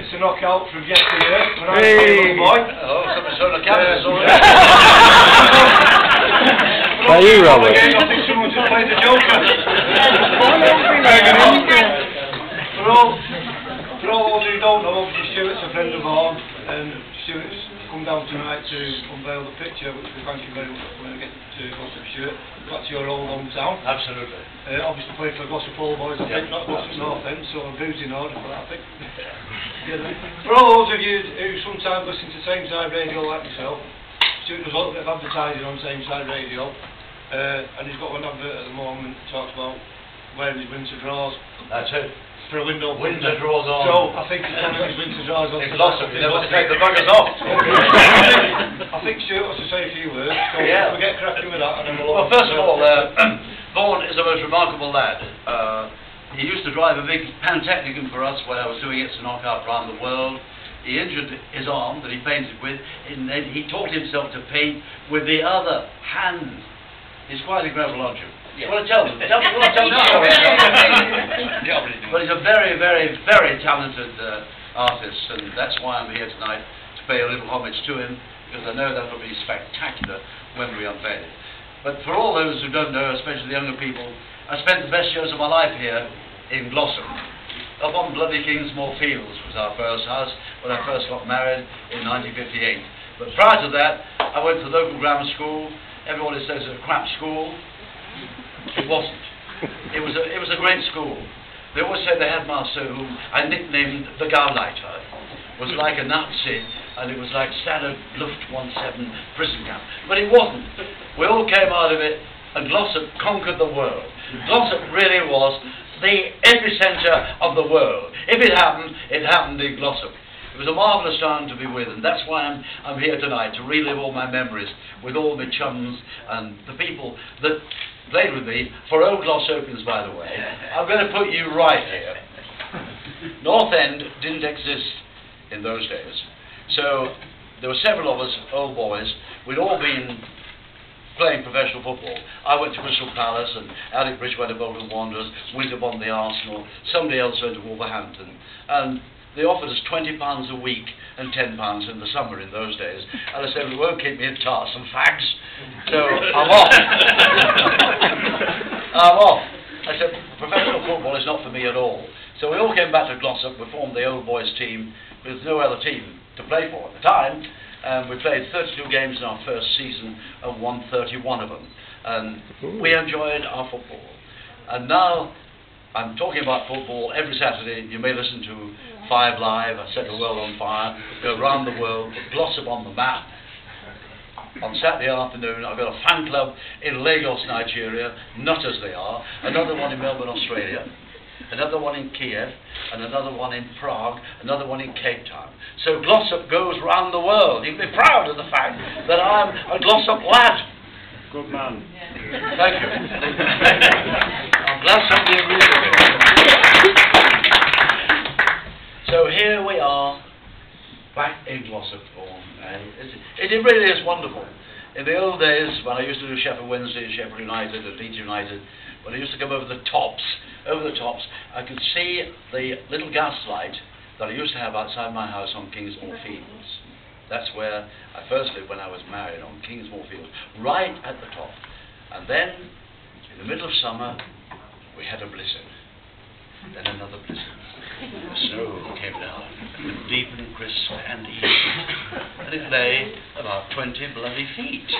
It's a knockout from yesterday when I was a little boy. Oh, someone's on the camera already. Are you, Robert? I think someone just played the Joker. For all who don't know, obviously Stuart's a friend of Vaughan, and Stuart's come down tonight to unveil the picture, which we thank you very much for when I get to Glossop, Stuart. That's your old hometown. Absolutely. Obviously played for Glossop Hall boys, I think, not Glossop North End, so I'm boots in order for that, I think. For all those of you who sometimes listen to Same Side Radio like myself, Stuart does a little bit of advertising on Same Side Radio, and he's got one advert at the moment that talks about wearing his winter drawers. That's it. For a window. Winter drawers on. So I think he's one of his winter drawers on. In Glossop, you never take the buggers off. I think Stuart wants to say a few words, so yeah. we'll get cracking with that. And then Well, first of all, Vaughan is a most remarkable lad. He used to drive a big Pantechnicon for us when I was doing it to knock out around the world. He injured his arm that he painted with, and then he taught himself to paint with the other hand. He's quite incredible, aren't you? Yeah. Well, tell them. Tell them now. But he's a very, very, very talented artist, and that's why I'm here tonight, to pay a little homage to him, because I know that will be spectacular when we unveil it. But for all those who don't know, especially the younger people, I spent the best years of my life here in Glossop. Up on bloody Kingsmore Fields was our first house when I first got married in 1958. But prior to that, I went to the local grammar school. Everybody says it's a crap school. It wasn't. It was a great school. They always said the headmaster, who I nicknamed the Gauleiter, was like a Nazi, and it was like standard Luft 17 prison camp. But it wasn't. We all came out of it, and Glossop conquered the world. Glossop really was the epicentre of the world. If it happened in Glossop. It was a marvellous time to be with, and that's why I'm here tonight, to relive all my memories with all my chums and the people that played with me for old Glossopians, by the way. I'm going to put you right here. North End didn't exist in those days, so there were several of us, old boys. We'd all been playing professional football. I went to Crystal Palace, and Alec Bridge went to Bolton Wanderers, Winterborne the Arsenal, somebody else went to Wolverhampton, and they offered us £20 a week and £10 in the summer in those days. And I said, "We won't keep me in tar some fags." So I'm off. I'm off. I said, professional football is not for me at all. So we all came back to Glossop. We formed the old boys team with no other team to play for at the time. And we played 32 games in our first season and won 31 of them. And we enjoyed our football. And now I'm talking about football every Saturday. You may listen to 5 Live, I Set the World on Fire, go around the world, put Glossop on the map. On Saturday afternoon, I've got a fan club in Lagos, Nigeria, not as they are, another one in Melbourne, Australia, another one in Kiev, and another one in Prague, another one in Cape Town. So Glossop goes round the world. You can be proud of the fact that I'm a Glossop lad. Good man. Thank you. I'm glad somebody agrees with me. So here we are, back in Glossop, and it really is wonderful. In the old days, when I used to do Sheffield Wednesday, Sheffield United, and Leeds United, when I used to come over the tops, I could see the little gas light that I used to have outside my house on Kingsmore Fields. That's where I first lived when I was married, on Kingsmore Fields, right at the top. And then, in the middle of summer, we had a blizzard. Then another blizzard. The snow came down, deep and crisp and easy. And it lay about 20 bloody feet.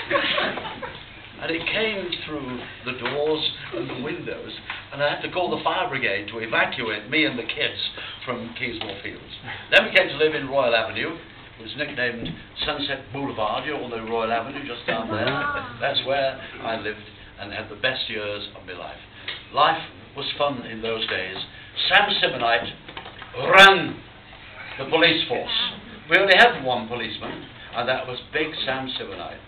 And it came through the doors and the windows, and I had to call the fire brigade to evacuate me and the kids from Kingsmore Fields. Then we came to live in Royal Avenue. It was nicknamed Sunset Boulevard. You all know Royal Avenue, just down there. That's where I lived and had the best years of my life. Life was fun in those days. Sam Simonite ran the police force. We only had one policeman, and that was Big Sam Simonite.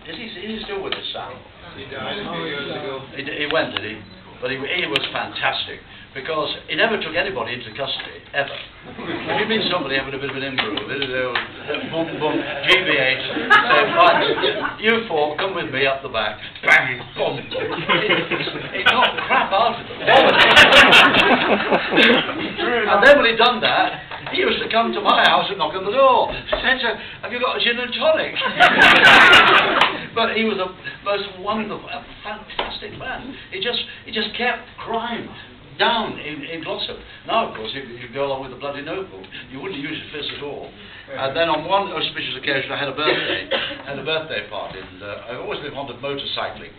Is he still with us, Sam? He died a few years ago. He went, did he? But he was fantastic, because he never took anybody into custody, ever. If you've been somebody having a bit of an improve, boom, boom, GB8, say, fine, you four, come with me up the back, bang, boom, boom. He knocked crap out of them. And then when he'd done that, He used to come to my house and knock on the door. Said, have you got a gin and tonic? But he was a most wonderful, fantastic man. He just kept crime down in Glossop. Now, of course, if you go along with the bloody notebook, you wouldn't use your fist at all. And then on one auspicious occasion, I had a birthday party, and I've always been fond of motorcycling.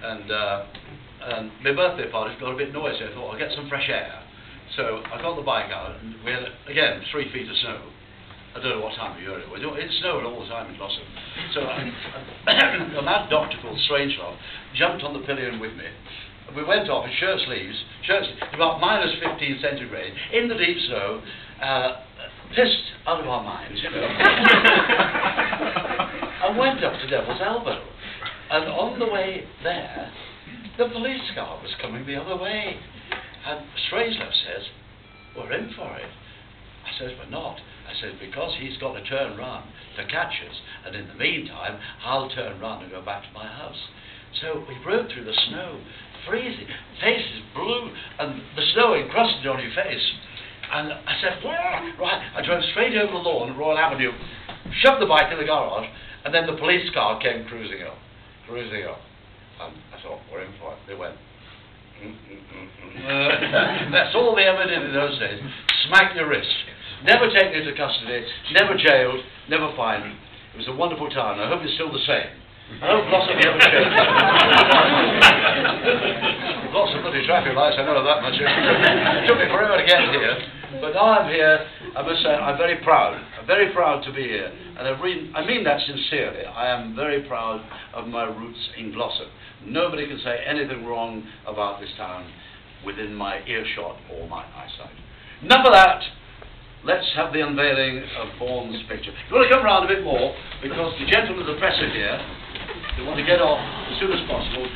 And my birthday party got a bit noisy. I thought, I'll get some fresh air. So I got the bike out, and we had, again, 3 feet of snow. I don't know what time of year it was. It snowed all the time in Glossop. So a mad doctor called Strangelove jumped on the pillion with me. We went off in shirt sleeves, about minus 15 centigrade, in the deep snow, pissed out of our minds, you know. And went up to Devil's Elbow. And on the way there, the police car was coming the other way. And Strangelove says, we're in for it. I says, we're not. I said, because he's got to turn round to catch us, and in the meantime, I'll turn round and go back to my house. So we rode through the snow, freezing, faces blue, and the snow encrusted on your face. And I said, right, I drove straight over the lawn at Royal Avenue, shoved the bike in the garage, and then the police car came cruising up. And I thought, we're in for it. They went, that's all they ever did in those days. Smack your wrist. Never taken into custody, never jailed, never fined. It was a wonderful town. I hope it's still the same. I hope lots of never changed. Lots of bloody traffic lights, I know that much. It took me forever to get here. But now I'm here, I must say I'm very proud. I'm very proud to be here. And I mean that sincerely. I am very proud of my roots in Glossop. Nobody can say anything wrong about this town within my earshot or my eyesight. Enough of that. Let's have the unveiling of Vaughan's picture. You want to come round a bit more, because the gentlemen of the press are here. They want to get off as soon as possible.